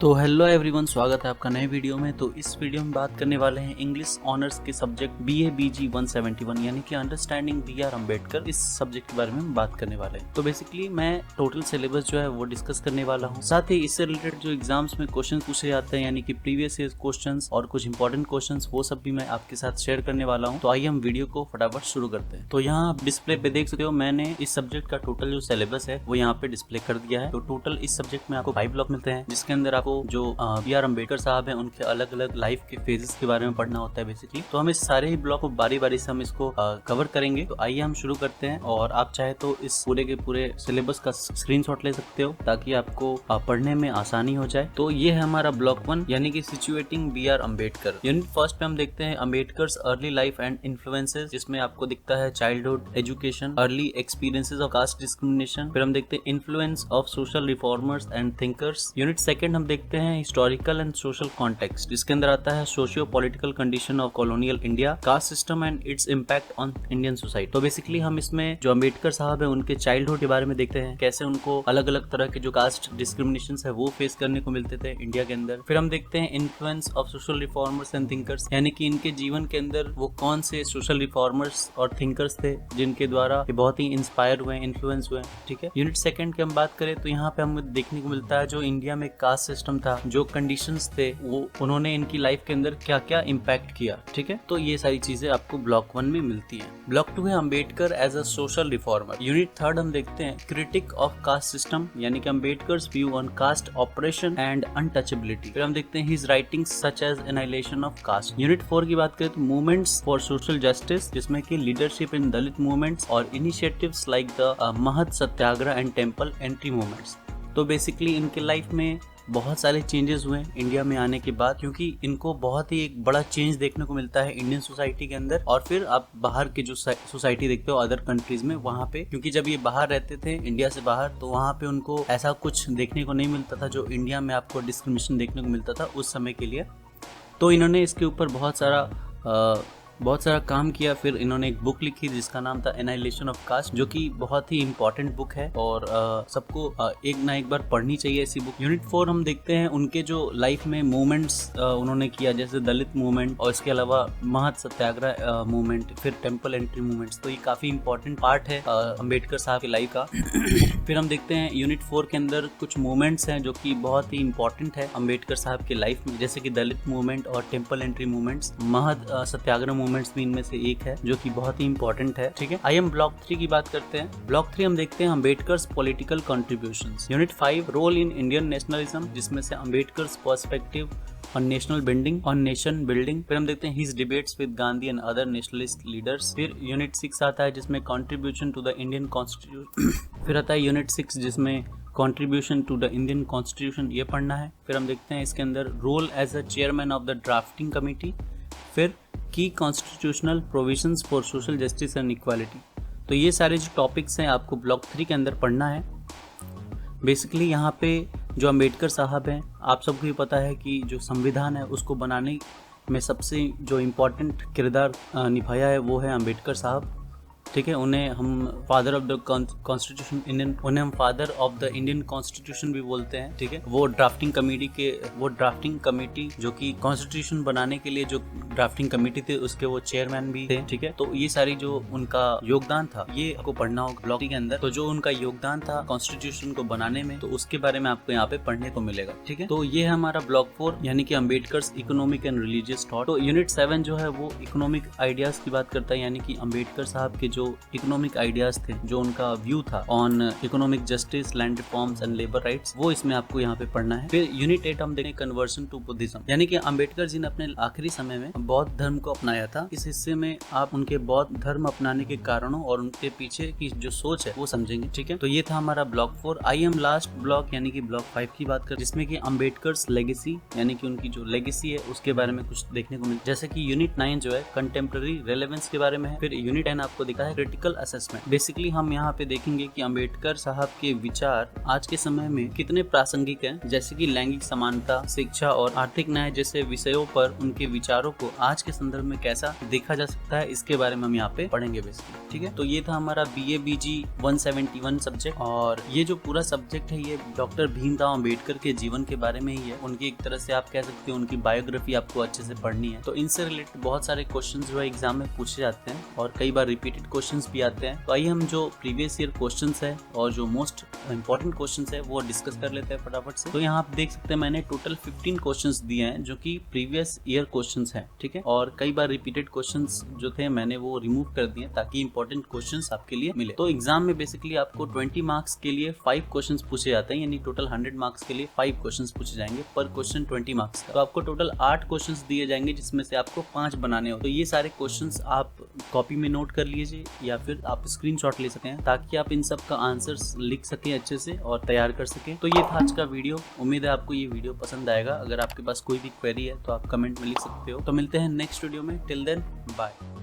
तो hello everyone, स्वागत है आपका नए वीडियो में। तो इस वीडियो में बात करने वाले हैं इंग्लिश ऑनर्स के सब्जेक्ट BA BG 171 यानी कि अंडरस्टैंडिंग BR अम्बेडकर। इस सब्जेक्ट के बारे में बात करने वाले हैं। तो बेसिकली मैं टोटल सिलेबस जो है वो डिस्कस करने वाला हूँ। साथ ही इससे रिलेटेड जो एग्जाम्स में क्वेश्चन पूछे जाते हैं यानी कि प्रीवियस ईयर क्वेश्चन और कुछ इंपॉर्टेंट क्वेश्चन, वो सब भी मैं आपके साथ शेयर करने वाला हूँ। तो आइए हम वीडियो को फटाफट शुरू करते हैं। तो यहाँ आप डिस्प्ले पे देख सकते हो, मैंने इस सब्जेक्ट का टोटल जो सिलेबस है वो यहाँ पे डिस्प्ले कर दिया है। तो टोटल इस सब्जेक्ट में आपको 5 ब्लॉक मिलते हैं, जिसके अंदर आपको जो BR अम्बेडकर साहब हैं उनके अलग अलग लाइफ के फेजेस के बारे में पढ़ना होता है बेसिकली। तो हम इस सारे ही ब्लॉक को बारी बारी से हम इसको कवर करेंगे। तो आइए हम शुरू करते हैं, और आप चाहे तो इस पूरे के पूरे सिलेबस का स्क्रीनशॉट ले सकते हो ताकि आपको पढ़ने में आसानी हो जाए। तो ये है हमारा ब्लॉक 1 यानी कि situating BR Ambedkar. Unit first पे हम देखते हैं Ambedkar's early life and influences, जिसमें आपको दिखता है childhood education, early experiences of caste discrimination. फिर हम देखते हैं influence of social reformers and thinkers. Unit second हम देखते हैं हिस्टोरिकल एंड सोशल कॉन्टेक्स्ट, जिसके अंदर आता है socio political condition of colonial India, caste system and its impact on Indian society. तो बेसिकली हम इसमें जो अम्बेडकर साहब है उनके चाइल्डहुड के बारे में देखते हैं, कैसे उनको अलग अलग तरह के जो कास्ट डिस्क्रिमिनेशन है वो फेस करने को मिलते थे इंडिया के अंदर। फिर हम देखते हैं influence of social reformers and thinkers, यानी कि इनके जीवन के अंदर वो कौन से सोशल रिफॉर्मर्स और थिंकर्स थे जिनके द्वारा ये बहुत ही इंस्पायर हुए, इन्फ्लुएंस हुए। ठीक है। यूनिट सेकंड की हम बात करें तो यहाँ पे हमें देखने को मिलता है जो इंडिया में कास्ट सिस्टम था, जो कंडीशंस थे, वो उन्होंने इनकी लाइफ के अंदर क्या क्या इम्पैक्ट किया। ठीक है। तो ये सारी चीजें आपको ब्लॉक 1 में मिलती हैं। ब्लॉक 2 है Ambedkar as a social reformer. Unit third हम देखते हैं क्रिटिक ऑफ कास्ट सिस्टम, यानी कि Ambedkar's view on caste oppression and untouchability. फिर हम देखते हैं his writings such as annihilation of caste. Unit 4 की बात करें तो मूवमेंट्स फॉर सोशल जस्टिस, जिसमें कि लीडरशिप इन दलित मूवमेंट्स और इनिशिएटिव्स लाइक द महत सत्याग्रह एंड टेम्पल एंट्री मूवमेंट्स। तो बेसिकली इनके लाइफ में बहुत सारे चेंजेस हुए इंडिया में आने के बाद, क्योंकि इनको बहुत ही एक बड़ा चेंज देखने को मिलता है इंडियन सोसाइटी के अंदर। और फिर आप बाहर के जो सोसाइटी देखते हो अदर कंट्रीज में, वहाँ पे क्योंकि जब ये बाहर रहते थे इंडिया से बाहर, तो वहाँ पे उनको ऐसा कुछ देखने को नहीं मिलता था जो इंडिया में आपको डिस्क्रिमिनेशन देखने को मिलता था उस समय के लिए। तो इन्होंने इसके ऊपर बहुत सारा काम किया। फिर इन्होंने एक बुक लिखी जिसका नाम था एनाइलेशन ऑफ कास्ट, जो कि बहुत ही इंपॉर्टेंट बुक है और सबको एक ना एक बार पढ़नी चाहिए ऐसी बुक। यूनिट 4 हम देखते हैं उनके जो लाइफ में मूवमेंट्स उन्होंने किया, जैसे दलित मूवमेंट और इसके अलावा महत सत्याग्रह मूवमेंट, फिर टेम्पल एंट्री मूवमेंट्स। तो ये काफी इंपॉर्टेंट पार्ट है अम्बेडकर साहब की लाइफ का। फिर हम देखते हैं यूनिट 4 के अंदर कुछ मूवमेंट्स हैं जो कि बहुत ही इंपॉर्टेंट है अम्बेडकर साहब की लाइफ में, जैसे कि दलित मूवमेंट और टेम्पल एंट्री मूवमेंट्स। महत सत्याग्रह मूवमेंट्स भी इनमें से एक है जो कि बहुत ही इंपॉर्टेंट है। ठीक है। आइए हम ब्लॉक 3 की बात करते हैं। ब्लॉक 3 हम देखते हैं Ambedkar's political contributions. Unit 5 role in Indian nationalism, जिसमें से Ambedkar's perspective on national building, on nation building। फिर हम देखते हैं his debates with Gandhi and other nationalist leaders। फिर यूनिट 6 आता है जिसमें contribution to the Indian constitution। फिर आता है यूनिट 6 जिसमें contribution to the Indian constitution, ये पढ़ना है। फिर हम देखते हैं इसके अंदर role as a chairman of the drafting committee. फिर की constitutional provisions for social justice and equality. तो ये सारे जो टॉपिक्स हैं आपको ब्लॉक 3 के अंदर पढ़ना है। बेसिकली यहाँ पे जो अम्बेडकर साहब हैं, आप सबको ही पता है कि जो संविधान है उसको बनाने में सबसे जो इम्पोर्टेंट किरदार निभाया है वो है अम्बेडकर साहब। ठीक है। उन्हें हम father of the constitution Indian, उन्हें हम father of the Indian constitution भी बोलते हैं। ठीक है। वो ड्राफ्टिंग कमेटी जो कि कॉन्स्टिट्यूशन बनाने के लिए जो ड्राफ्टिंग कमेटी थे उसके वो चेयरमैन भी थे। ठीक है। तो ये सारी जो उनका योगदान था ये आपको पढ़ना होगा ब्लॉक के अंदर। तो जो उनका योगदान था कॉन्स्टिट्यूशन को बनाने में, तो उसके बारे में आपको यहाँ पे पढ़ने को मिलेगा। ठीक है। तो ये है हमारा ब्लॉक 4 यानी कि Ambedkar's economic and religious thought. तो यूनिट 7 जो है वो इकोनॉमिक आइडियाज की बात करता है, यानी कि अम्बेडकर साहब के जो इकोनॉमिक आइडियाज थे, जो उनका व्यू था on economic justice, land reforms and labour rights, वो इसमें आपको यहाँ पे पढ़ना है। फिर यूनिट 8 हम देखें कन्वर्सन टू बुद्धिज्म, यानी कि अम्बेडकर जी ने अपने आखिरी समय में बौद्ध धर्म को अपनाया था। इस हिस्से में आप उनके बौद्ध धर्म अपनाने के कारणों और उनके पीछे की जो सोच है वो समझेंगे। ठीक है। तो ये था हमारा ब्लॉक 4। आइए हम लास्ट ब्लॉक यानी कि ब्लॉक 5 की बात करें, जिसमें कि अम्बेडकर्स लेगेसी, यानी कि उनकी जो लेगेसी है उसके बारे में कुछ देखने को मिलता है। जैसे कि यूनिट 9 जो है कंटेम्प्रेरी रेलेवेंस के बारे में है। फिर यूनिट 10 आपको दिखा है क्रिटिकल असेसमेंट। बेसिकली हम यहाँ पे देखेंगे कि अम्बेडकर साहब के विचार आज के समय में कितने प्रासंगिक हैं, जैसे कि लैंगिक समानता, शिक्षा और आर्थिक न्याय जैसे विषयों पर उनके विचारों को को आज के संदर्भ में कैसा देखा जा सकता है इसके बारे में हम यहाँ पे पढ़ेंगे बेसिकली। ठीक है, तो ये था हमारा BA-BG 171 सब्जेक्ट, और ये जो पूरा सब्जेक्ट है ये डॉक्टर भीमराव अंबेडकर के जीवन के बारे में ही है। उनकी एक तरह से आप कह सकते हो उनकी बायोग्राफी आपको अच्छे से पढ़नी है। तो इनसे रिलेटेड बहुत सारे क्वेश्चन जो है एग्जाम में पूछे जाते हैं और कई बार रिपीटेड क्वेश्चन भी आते हैं। तो आइए हम जो प्रीवियस ईयर क्वेश्चन है और जो मोस्ट इंपॉर्टेंट क्वेश्चन है वो डिस्कस कर लेते हैं फटाफट से। तो यहाँ आप देख सकते हैं मैंने टोटल 15 क्वेश्चंस दिए हैं जो कि प्रीवियस ईयर क्वेश्चंस हैं। ठीक है, और कई बार रिपीटेड क्वेश्चंस जो थे मैंने वो रिमूव कर दिए ताकि इंपॉर्टेंट क्वेश्चंस आपके लिए मिले। तो एग्जाम में बेसिकली आपको 20 मार्क्स के लिए 5 क्वेश्चंस पूछे जाते हैं, यानी टोटल 100 मार्क्स के लिए 5 क्वेश्चंस पूछे जाएंगे, पर क्वेश्चन 20 मार्क्स का। तो आपको टोटल 8 क्वेश्चंस दिए जाएंगे जिसमें से आपको 5 बनाने हो। तो ये सारे क्वेश्चंस आप कॉपी में नोट कर लीजिए या फिर आप स्क्रीनशॉट ले सकें ताकि आप इन सब का आंसर्स लिख सकें अच्छे से और तैयार कर सकें। तो ये था आज का वीडियो। उम्मीद है आपको ये वीडियो पसंद आएगा। अगर आपके पास कोई भी क्वेरी है तो आप कमेंट में लिख सकते हो। तो मिलते हैं नेक्स्ट वीडियो में। Till then bye.